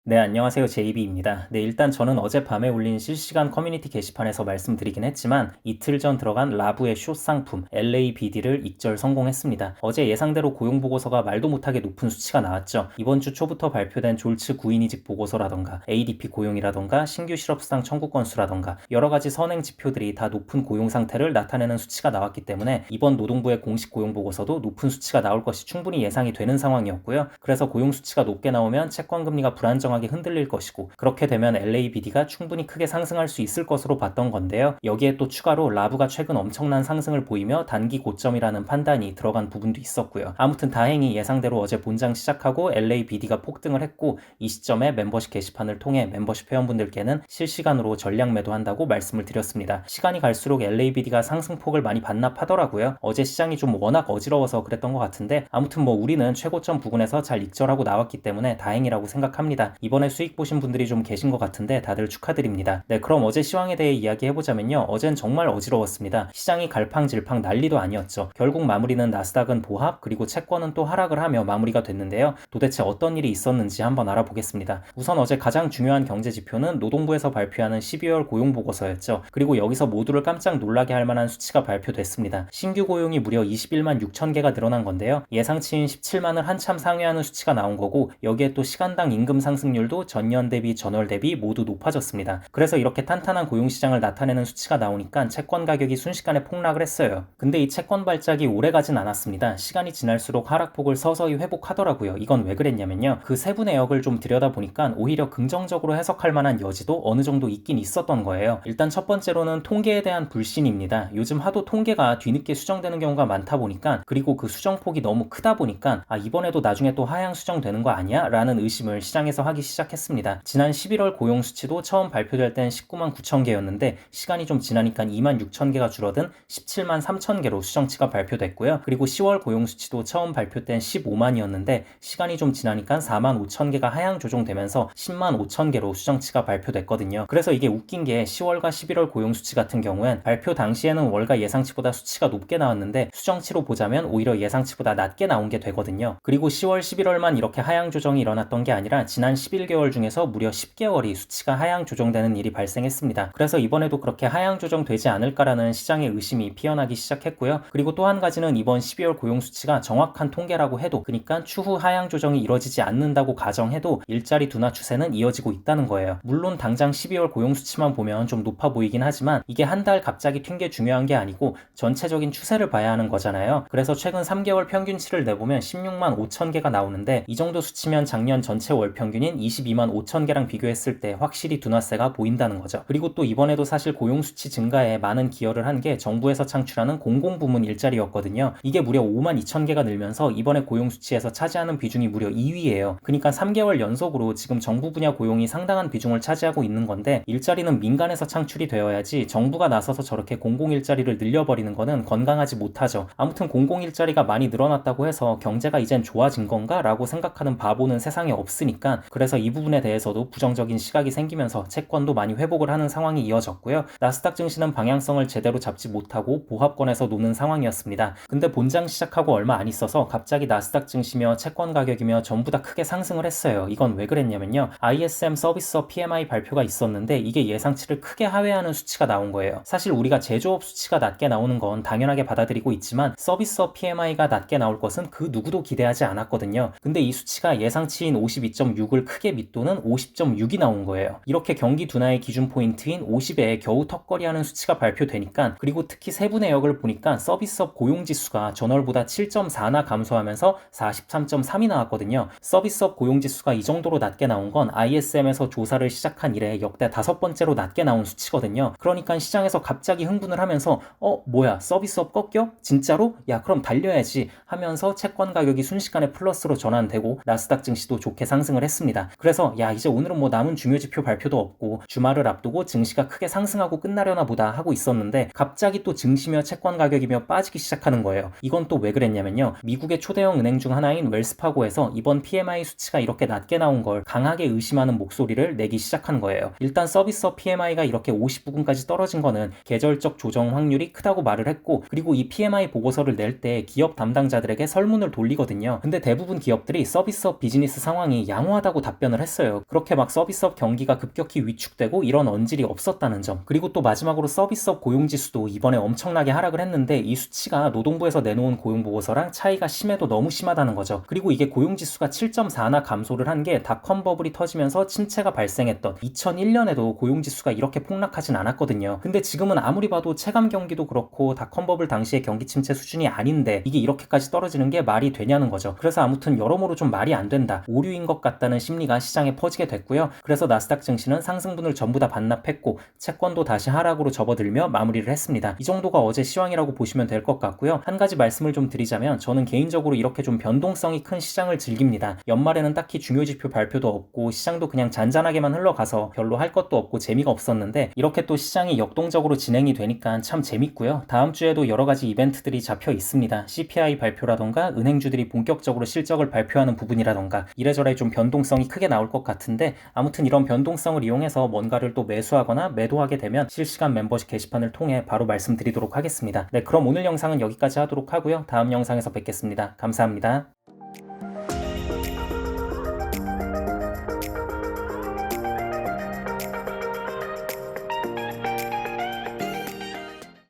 네, 안녕하세요. 제이비입니다. 네, 일단 저는 어젯밤에 올린 실시간 커뮤니티 게시판에서 말씀드리긴 했지만 이틀 전 들어간 라부의 숏 상품 LABD를 익절 성공했습니다. 어제 예상대로 고용보고서가 말도 못하게 높은 수치가 나왔죠. 이번 주 초부터 발표된 졸츠 구인이직 보고서라던가 ADP 고용이라던가 신규 실업수당 청구 건수라던가 여러 가지 선행 지표들이 다 높은 고용 상태를 나타내는 수치가 나왔기 때문에 이번 노동부의 공식 고용보고서도 높은 수치가 나올 것이 충분히 예상이 되는 상황이었고요. 그래서 고용 수치가 높게 나오면 채권금리가 불안정하게 흔들릴 것이고 그렇게 되면 LABD가 충분히 크게 상승할 수 있을 것으로 봤던 건데요. 여기에 또 추가로 라부가 최근 엄청난 상승을 보이며 단기 고점이라는 판단이 들어간 부분도 있었고요. 아무튼 다행히 예상대로 어제 본장 시작하고 LABD가 폭등을 했고 이 시점에 멤버십 게시판을 통해 멤버십 회원분들께는 실시간으로 전량 매도한다고 말씀을 드렸습니다. 시간이 갈수록 LABD가 상승폭을 많이 반납하더라고요. 어제 시장이 좀 워낙 어지러워서 그랬던 것 같은데 아무튼 뭐 우리는 최고점 부근에서 잘 익절하고 나왔기 때문에 다행이라고 생각합니다. 이번에 수익 보신 분들이 좀 계신 것 같은데 다들 축하드립니다. 네, 그럼 어제 시황에 대해 이야기해보자면요. 어젠 정말 어지러웠습니다. 시장이 갈팡질팡 난리도 아니었죠. 결국 마무리는 나스닥은 보합 그리고 채권은 또 하락을 하며 마무리가 됐는데요. 도대체 어떤 일이 있었는지 한번 알아보겠습니다. 우선 어제 가장 중요한 경제 지표는 노동부에서 발표하는 12월 고용 보고서였죠. 그리고 여기서 모두를 깜짝 놀라게 할 만한 수치가 발표됐습니다. 신규 고용이 무려 21만 6천 개가 늘어난 건데요. 예상치인 17만을 한참 상회하는 수치가 나온 거고 여기에 또 시간당 임금 상승률도 전년 대비 전월 대비 모두 높아졌습니다. 그래서 이렇게 탄탄한 고용시장을 나타내는 수치가 나오니까 채권 가격이 순식간에 폭락을 했어요. 근데 이 채권 발작이 오래 가진 않았습니다. 시간이 지날수록 하락폭을 서서히 회복하더라고요. 이건 왜 그랬냐면요. 그 세부 내역을 좀 들여다보니까 오히려 긍정적으로 해석할 만한 여지도 어느 정도 있긴 있었던 거예요. 일단 첫 번째로는 통계에 대한 불신입니다. 요즘 하도 통계가 뒤늦게 수정되는 경우가 많다 보니까 그리고 그 수정폭이 너무 크다 보니까 이번에도 나중에 또 하향 수정되는 거 아니야? 라는 의심을 시장에서 하기 시작했습니다. 지난 11월 고용 수치도 처음 발표될 땐 19만 9천 개였는데 시간이 좀 지나니까 2만 6천 개가 줄어든 17만 3천 개로 수정치가 발표됐고요. 그리고 10월 고용 수치도 처음 발표 땐 15만이었는데 시간이 좀 지나니까 4만 5천 개가 하향 조정되면서 10만 5천 개로 수정치가 발표됐거든요. 그래서 이게 웃긴 게 10월과 11월 고용 수치 같은 경우엔 발표 당시에는 월가 예상치보다 수치가 높게 나왔는데 수정치로 보자면 오히려 예상치보다 낮게 나온 게 되거든요. 그리고 10월, 11월만 이렇게 하향 조정이 일어났던 게 아니라 지난 11개월 중에서 무려 10개월이 수치가 하향 조정되는 일이 발생했습니다. 그래서 이번에도 그렇게 하향 조정되지 않을까라는 시장의 의심이 피어나기 시작했고요. 그리고 또 한 가지는 이번 12월 고용 수치가 정확한 통계라고 해도 그러니까 추후 하향 조정이 이뤄지지 않는다고 가정해도 일자리 둔화 추세는 이어지고 있다는 거예요. 물론 당장 12월 고용 수치만 보면 좀 높아 보이긴 하지만 이게 한 달 갑자기 튄 게 중요한 게 아니고 전체적인 추세를 봐야 하는 거잖아요. 그래서 최근 3개월 평균치를 내보면 16만 5천 개가 나오는데 이 정도 수치면 작년 전체 월 평균인 22만 5천 개랑 비교했을 때 확실히 둔화세가 보인다는 거죠. 그리고 또 이번에도 사실 고용 수치 증가에 많은 기여를 한 게 정부에서 창출하는 공공부문 일자리였거든요. 이게 무려 5만 2천 개가 늘면서 이번에 고용 수치에서 차지하는 비중이 무려 2위예요. 그러니까 3개월 연속으로 지금 정부 분야 고용이 상당한 비중을 차지하고 있는 건데 일자리는 민간에서 창출이 되어야지 정부가 나서서 저렇게 공공일자리를 늘려버리는 거는 건강하지 못하죠. 아무튼 공공일자리가 많이 늘어났다고 해서 경제가 이젠 좋아진 건가? 라고 생각하는 바보는 세상에 없으니까 그래서 이 부분에 대해서도 부정적인 시각이 생기면서 채권도 많이 회복을 하는 상황이 이어졌고요. 나스닥 증시는 방향성을 제대로 잡지 못하고 보합권에서 노는 상황이었습니다. 근데 본장 시작하고 얼마 안 있어서 갑자기 나스닥 증시며 채권 가격이며 전부 다 크게 상승을 했어요. 이건 왜 그랬냐면요. ISM 서비스업 PMI 발표가 있었는데 이게 예상치를 크게 하회하는 수치가 나온 거예요. 사실 우리가 제조업 수치가 낮게 나오는 건 당연하게 받아들이고 있지만 서비스업 PMI가 낮게 나올 것은 그 누구도 기대하지 않았거든요. 근데 이 수치가 예상치인 52.6을 크게 밑도는 50.6이 나온 거예요. 이렇게 경기 둔화의 기준 포인트인 50에 겨우 턱걸이하는 수치가 발표되니까 그리고 특히 세부 내역을 보니까 서비스업 고용지수가 전월보다 7.4나 감소하면서 43.3이 나왔거든요. 서비스업 고용지수가 이 정도로 낮게 나온 건 ISM에서 조사를 시작한 이래 역대 5번째로 낮게 나온 수치거든요. 그러니까 시장에서 갑자기 흥분을 하면서 뭐야 서비스업 꺾여? 진짜로? 야 그럼 달려야지 하면서 채권 가격이 순식간에 플러스로 전환되고 나스닥 증시도 좋게 상승을 했습니다. 그래서 야 이제 오늘은 뭐 남은 중요 지표 발표도 없고 주말을 앞두고 증시가 크게 상승하고 끝나려나 보다 하고 있었는데 갑자기 또 증시며 채권 가격이며 빠지기 시작하는 거예요. 이건 또 왜 그랬냐면요. 미국의 초대형 은행 중 하나인 웰스파고에서 이번 PMI 수치가 이렇게 낮게 나온 걸 강하게 의심하는 목소리를 내기 시작한 거예요. 일단 서비스업 PMI가 이렇게 50부근까지 떨어진 거는 계절적 조정 확률이 크다고 말을 했고 그리고 이 PMI 보고서를 낼 때 기업 담당자들에게 설문을 돌리거든요. 근데 대부분 기업들이 서비스업 비즈니스 상황이 양호하다고 답변을 했어요. 그렇게 막 서비스업 경기가 급격히 위축되고 이런 언질이 없었다는 점. 그리고 또 마지막으로 서비스업 고용지수도 이번에 엄청나게 하락을 했는데 이 수치가 노동부에서 내놓은 고용보고서랑 차이가 심해도 너무 심하다는 거죠. 그리고 이게 고용지수가 7.4나 감소를 한 게 닷컴 버블이 터지면서 침체가 발생했던 2001년에도 고용지수가 이렇게 폭락하진 않았거든요. 근데 지금은 아무리 봐도 체감 경기도 그렇고 닷컴 버블 당시의 경기 침체 수준이 아닌데 이게 이렇게까지 떨어지는 게 말이 되냐는 거죠. 그래서 아무튼 여러모로 좀 말이 안 된다, 오류인 것 같다는 심리가 시장에 퍼지게 됐고요. 그래서 나스닥 증시는 상승분을 전부 다 반납했고 채권도 다시 하락으로 접어들며 마무리를 했습니다. 이 정도가 어제 시황이라고 보시면 될 것 같고요. 한 가지 말씀을 좀 드리자면 저는 개인적으로 이렇게 좀 변동성이 큰 시장을 즐깁니다. 연말에는 딱히 중요 지표 발표도 없고 시장도 그냥 잔잔하게만 흘러가서 별로 할 것도 없고 재미가 없었는데 이렇게 또 시장이 역동적으로 진행이 되니까 참 재밌고요. 다음 주에도 여러 가지 이벤트들이 잡혀 있습니다. CPI 발표라던가 은행주들이 본격적으로 실적을 발표하는 부분이라던가 이래저래 좀 변동성이 크게 나올 것 같은데 아무튼 이런 변동성을 이용해서 뭔가를 또 매수하거나 매도하게 되면 실시간 멤버십 게시판을 통해 바로 말씀드리도록 하겠습니다. 네, 그럼 오늘 영상은 여기까지 하도록 하고요. 다음 영상에서 뵙겠습니다. 감사합니다.